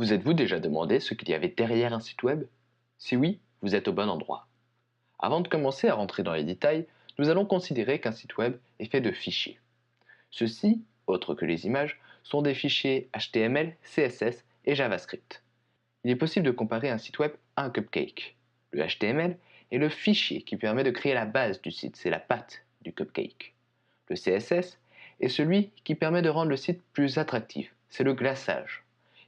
Vous êtes-vous déjà demandé ce qu'il y avait derrière un site web? Si oui, vous êtes au bon endroit. Avant de commencer à rentrer dans les détails, nous allons considérer qu'un site web est fait de fichiers. Ceux-ci, autres que les images, sont des fichiers HTML, CSS et JavaScript. Il est possible de comparer un site web à un cupcake. Le HTML est le fichier qui permet de créer la base du site, c'est la pâte du cupcake. Le CSS est celui qui permet de rendre le site plus attractif, c'est le glaçage.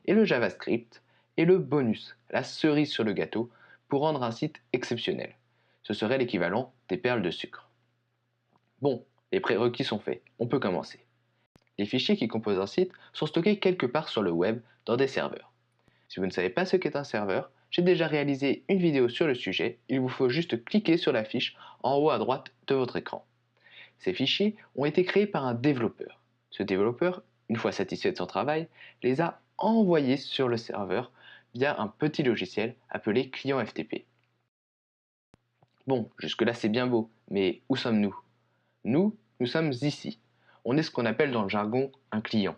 Et le JavaScript est le bonus, la cerise sur le gâteau, pour rendre un site exceptionnel. Ce serait l'équivalent des perles de sucre. Bon, les prérequis sont faits, on peut commencer. Les fichiers qui composent un site sont stockés quelque part sur le web dans des serveurs. Si vous ne savez pas ce qu'est un serveur, j'ai déjà réalisé une vidéo sur le sujet, il vous faut juste cliquer sur la fiche en haut à droite de votre écran. Ces fichiers ont été créés par un développeur. Ce développeur, une fois satisfait de son travail, les a envoyés sur le serveur via un petit logiciel appelé client FTP. Bon, jusque-là c'est bien beau, mais où sommes-nous? Nous sommes ici. On est ce qu'on appelle dans le jargon un client.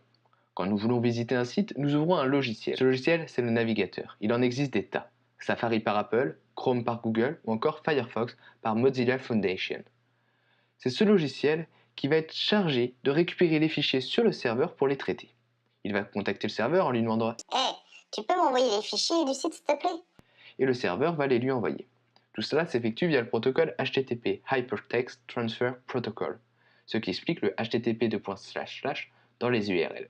Quand nous voulons visiter un site, nous ouvrons un logiciel. Ce logiciel, c'est le navigateur. Il en existe des tas. Safari par Apple, Chrome par Google ou encore Firefox par Mozilla Foundation. C'est ce logiciel qui va être chargé de récupérer les fichiers sur le serveur pour les traiter. Il va contacter le serveur en lui demandant Hey, tu peux m'envoyer les fichiers du site s'il te plaît? et le serveur va les lui envoyer. Tout cela s'effectue via le protocole HTTP, Hypertext Transfer Protocol, ce qui explique le HTTP dans les URL.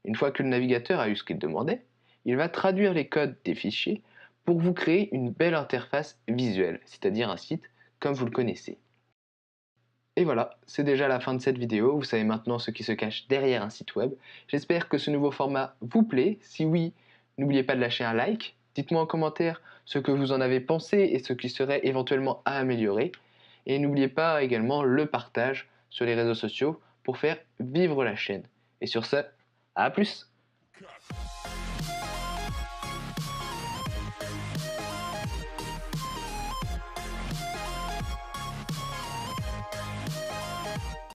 Une fois que le navigateur a eu ce qu'il demandait, il va traduire les codes des fichiers pour vous créer une belle interface visuelle, c'est-à-dire un site comme vous le connaissez. Et voilà, c'est déjà la fin de cette vidéo, vous savez maintenant ce qui se cache derrière un site web. J'espère que ce nouveau format vous plaît, si oui, n'oubliez pas de lâcher un like, dites-moi en commentaire ce que vous en avez pensé et ce qui serait éventuellement à améliorer. Et n'oubliez pas également le partage sur les réseaux sociaux pour faire vivre la chaîne. Et sur ce, à plus!